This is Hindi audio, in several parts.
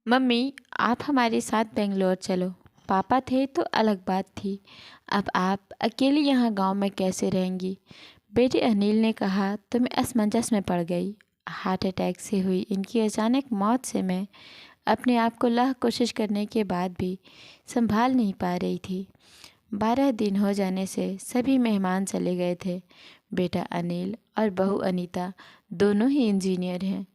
मम्मी, आप हमारे साथ बेंगलोर चलो। पापा थे तो अलग बात थी, अब आप अकेली यहाँ गांव में कैसे रहेंगी? बेटे अनिल ने कहा तो मैं असमंजस में पड़ गई। हार्ट अटैक से हुई इनकी अचानक मौत से मैं अपने आप को लाख कोशिश करने के बाद भी संभाल नहीं पा रही थी। 12 दिन हो जाने से सभी मेहमान चले गए थे। बेटा अनिल और बहू अनीता दोनों ही इंजीनियर हैं।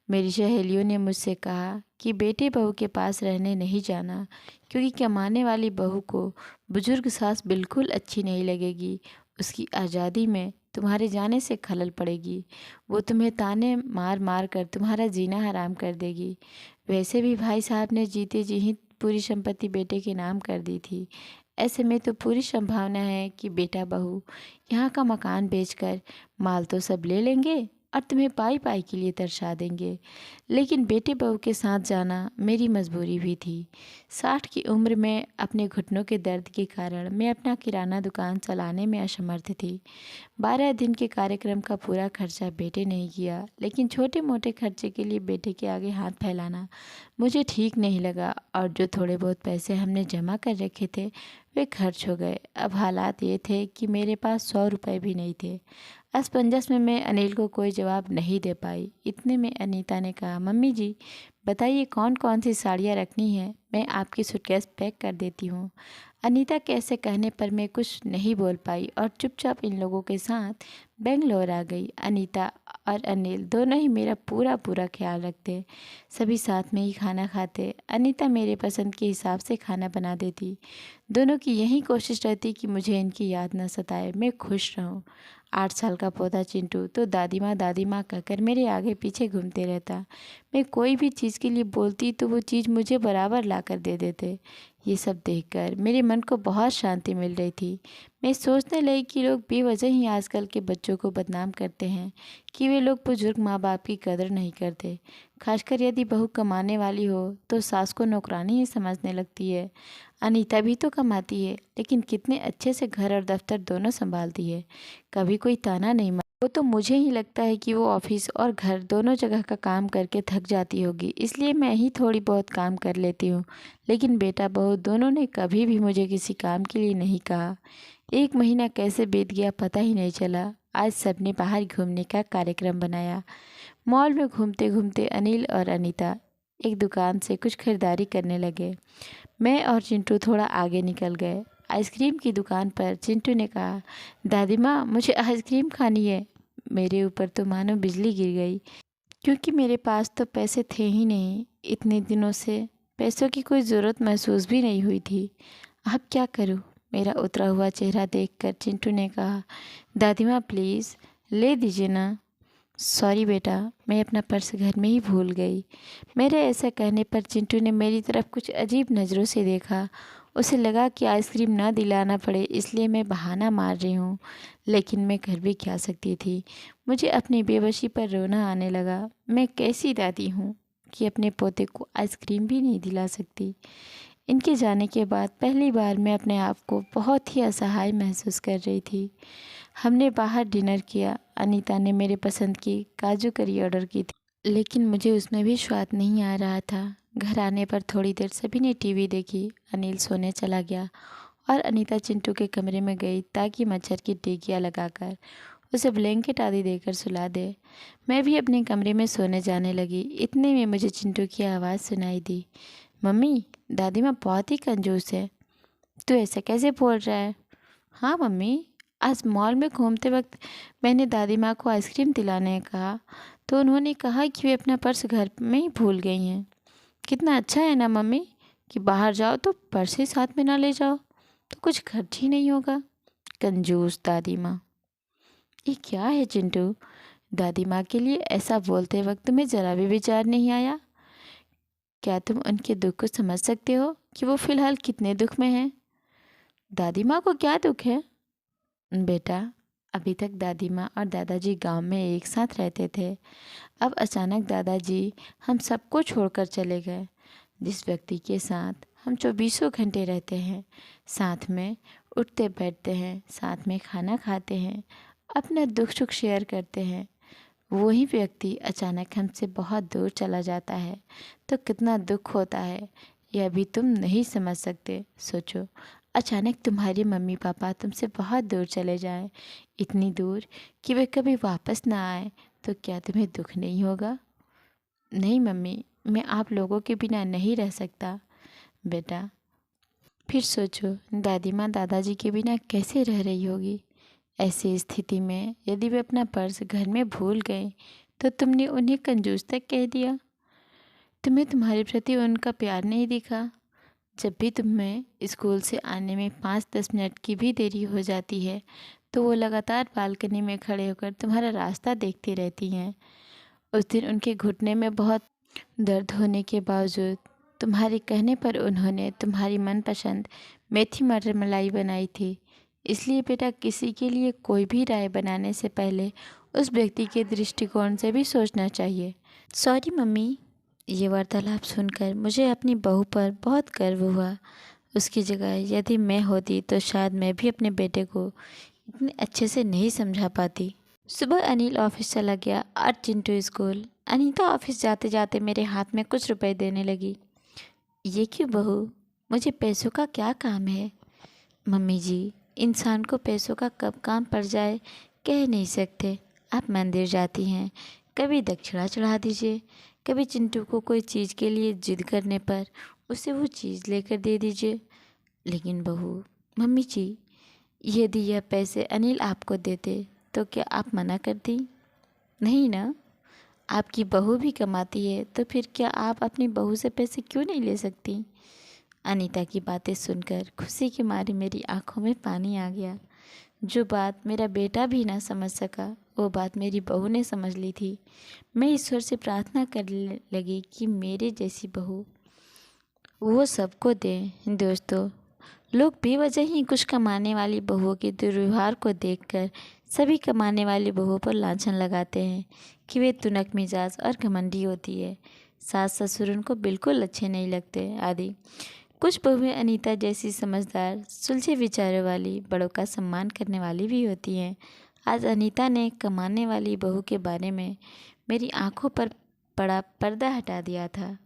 मेरी सहेलियों ने मुझसे कहा कि बेटे बहू के पास रहने नहीं जाना, क्योंकि कमाने वाली बहू को बुजुर्ग सास बिल्कुल अच्छी नहीं लगेगी। उसकी आज़ादी में तुम्हारे जाने से खलल पड़ेगी। वो तुम्हें ताने मार मार कर तुम्हारा जीना हराम कर देगी। वैसे भी भाई साहब ने जीते जी ही पूरी संपत्ति बेटे के नाम कर दी थी। ऐसे में तो पूरी संभावना है कि बेटा बहू यहाँ का मकान बेचकर माल तो सब ले लेंगे और तुम्हें पाई पाई के लिए तरसा देंगे। लेकिन बेटे बहू के साथ जाना मेरी मजबूरी भी थी। 60 की उम्र में अपने घुटनों के दर्द के कारण मैं अपना किराना दुकान चलाने में असमर्थ थी। 12 दिन के कार्यक्रम का पूरा खर्चा बेटे ने ही किया, लेकिन छोटे मोटे खर्चे के लिए बेटे के आगे हाथ फैलाना मुझे ठीक नहीं लगा, और जो थोड़े बहुत पैसे हमने जमा कर रखे थे वे खर्च हो गए। अब हालात ये थे कि मेरे पास 100 रुपये भी नहीं थे। असमंजस में मैं अनिल को कोई जवाब नहीं दे पाई। इतने में अनीता ने कहा, मम्मी जी बताइए कौन कौन सी साड़ियाँ रखनी है, मैं आपकी सूटकेस पैक कर देती हूँ। अनीता के ऐसे कहने पर मैं कुछ नहीं बोल पाई और चुपचाप इन लोगों के साथ बेंगलोर आ गई। अनीता और अनिल दोनों ही मेरा पूरा पूरा ख्याल रखते। सभी साथ में ही खाना खाते। अनीता मेरे पसंद के हिसाब से खाना बना देती। दोनों की यही कोशिश रहती कि मुझे इनकी याद न सताए, मैं खुश रहूं। 8 साल का पौधा चिंटू तो दादी माँ कहकर मेरे आगे पीछे घूमते रहता। मैं कोई भी चीज़ के लिए बोलती तो वो चीज़ मुझे बराबर ला कर दे देते। ये सब देखकर मेरे मन को बहुत शांति मिल रही थी। मैं सोचने लगी कि लोग बेवजह ही आजकल के बच्चों को बदनाम करते हैं कि वे लोग बुजुर्ग माँ बाप की कदर नहीं करते। खासकर यदि बहू कमाने वाली हो तो सास को नौकरानी ही समझने लगती है। अनीता भी तो कमाती है, लेकिन कितने अच्छे से घर और दफ्तर दोनों संभालती है। कभी कोई ताना नहीं। वो तो मुझे ही लगता है कि वो ऑफिस और घर दोनों जगह का काम करके थक जाती होगी, इसलिए मैं ही थोड़ी बहुत काम कर लेती हूँ। लेकिन बेटा बहू दोनों ने कभी भी मुझे किसी काम के लिए नहीं कहा। 1 महीना कैसे बीत गया पता ही नहीं चला। आज सबने बाहर घूमने का कार्यक्रम बनाया। मॉल में घूमते घूमते अनिल और अनीता एक दुकान से कुछ खरीदारी करने लगे। मैं और चिंटू थोड़ा आगे निकल गए। आइसक्रीम की दुकान पर चिंटू ने कहा, दादी माँ मुझे आइसक्रीम खानी है। मेरे ऊपर तो मानो बिजली गिर गई, क्योंकि मेरे पास तो पैसे थे ही नहीं। इतने दिनों से पैसों की कोई ज़रूरत महसूस भी नहीं हुई थी। अब क्या करूँ? मेरा उतरा हुआ चेहरा देखकर चिंटू ने कहा, दादी माँ प्लीज़ ले दीजिए ना। सॉरी बेटा, मैं अपना पर्स घर में ही भूल गई। मेरे ऐसा कहने पर चिंटू ने मेरी तरफ कुछ अजीब नज़रों से देखा। उसे लगा कि आइसक्रीम ना दिलाना पड़े इसलिए मैं बहाना मार रही हूँ, लेकिन मैं कर भी क्या सकती थी। मुझे अपनी बेबसी पर रोना आने लगा। मैं कैसी दादी हूँ कि अपने पोते को आइसक्रीम भी नहीं दिला सकती। इनके जाने के बाद पहली बार मैं अपने आप को बहुत ही असहाय महसूस कर रही थी। हमने बाहर डिनर किया। अनीता ने मेरे पसंद की काजू करी ऑर्डर की थी, लेकिन मुझे उसमें भी स्वाद नहीं आ रहा था। घर आने पर थोड़ी देर सभी ने टीवी देखी। अनिल सोने चला गया और अनीता चिंटू के कमरे में गई ताकि मच्छर की टिकिया लगाकर उसे ब्लैंकेट आदि देकर सुला दे। मैं भी अपने कमरे में सोने जाने लगी। इतने में मुझे चिंटू की आवाज़ सुनाई दी, मम्मी दादी माँ बहुत ही कंजूस है। तू ऐसा कैसे बोल रहा है? हाँ मम्मी, आज मॉल में घूमते वक्त मैंने दादी माँ को आइसक्रीम दिलाने कहा तो उन्होंने कहा कि वे अपना पर्स घर में ही भूल गई हैं। कितना अच्छा है ना मम्मी कि बाहर जाओ तो पर्स ही साथ में ना ले जाओ, तो कुछ खर्च ही नहीं होगा। कंजूस दादी माँ। ये क्या है चिंटू? दादी माँ के लिए ऐसा बोलते वक्त तुम्हें ज़रा भी विचार नहीं आया? क्या तुम उनके दुख को समझ सकते हो कि वो फ़िलहाल कितने दुख में हैं? दादी माँ को क्या दुख है? बेटा, अभी तक दादी माँ और दादाजी गांव में एक साथ रहते थे। अब अचानक दादाजी हम सबको छोड़कर चले गए। जिस व्यक्ति के साथ हम 24 घंटे रहते हैं, साथ में उठते बैठते हैं, साथ में खाना खाते हैं, अपना दुख सुख शेयर करते हैं, वही व्यक्ति अचानक हमसे बहुत दूर चला जाता है तो कितना दुख होता है, यह भी तुम नहीं समझ सकते। सोचो, अचानक तुम्हारे मम्मी पापा तुमसे बहुत दूर चले जाएं, इतनी दूर कि वे कभी वापस ना आए, तो क्या तुम्हें दुख नहीं होगा? नहीं मम्मी, मैं आप लोगों के बिना नहीं रह सकता। बेटा, फिर सोचो दादी माँ दादाजी के बिना कैसे रह रही होगी। ऐसी स्थिति में यदि वे अपना पर्स घर में भूल गए तो तुमने उन्हें कंजूस तक कह दिया। तुम्हें तुम्हारे प्रति उनका प्यार नहीं दिखा। जब भी तुम्हें स्कूल से आने में 5-10 मिनट की भी देरी हो जाती है तो वो लगातार बालकनी में खड़े होकर तुम्हारा रास्ता देखती रहती हैं। उस दिन उनके घुटने में बहुत दर्द होने के बावजूद तुम्हारे कहने पर उन्होंने तुम्हारी मनपसंद मेथी मटर मलाई बनाई थी। इसलिए बेटा, किसी के लिए कोई भी राय बनाने से पहले उस व्यक्ति के दृष्टिकोण से भी सोचना चाहिए। Sorry mummy. ये वार्तालाप सुनकर मुझे अपनी बहू पर बहुत गर्व हुआ। उसकी जगह यदि मैं होती तो शायद मैं भी अपने बेटे को इतने अच्छे से नहीं समझा पाती। सुबह अनिल ऑफिस चला गया और चिंटू स्कूल। अनीता ऑफिस जाते जाते मेरे हाथ में कुछ रुपए देने लगी। ये क्यों बहू, मुझे पैसों का क्या काम है? मम्मी जी, इंसान को पैसों का कब काम पड़ जाए कह नहीं सकते। आप मंदिर जाती हैं, कभी दक्षिणा चढ़ा दीजिए, कभी चिंटू को कोई चीज़ के लिए जिद करने पर उसे वो चीज़ लेकर दे दीजिए। लेकिन बहू, मम्मी जी, यदि यह पैसे अनिल आपको देते तो क्या आप मना करती? नहीं ना। आपकी बहू भी कमाती है तो फिर क्या आप अपनी बहू से पैसे क्यों नहीं ले सकती? अनीता की बातें सुनकर खुशी के मारे मेरी आंखों में पानी आ गया। जो बात मेरा बेटा भी ना समझ सका वो बात मेरी बहू ने समझ ली थी। मैं ईश्वर से प्रार्थना करने लगी कि मेरे जैसी बहू वो सबको दे। दोस्तों, लोग बेवजह ही कुछ कमाने वाली बहुओं के दुर्व्यवहार को देखकर सभी कमाने वाली बहुओं पर लांछन लगाते हैं कि वे तुनक मिजाज और घमंडी होती है, सास ससुर उनको बिल्कुल अच्छे नहीं लगते आदि। कुछ बहुएं अनीता जैसी समझदार, सुलझे विचारों वाली, बड़ों का सम्मान करने वाली भी होती हैं। आज अनीता ने कमाने वाली बहू के बारे में मेरी आंखों पर पड़ा पर्दा हटा दिया था।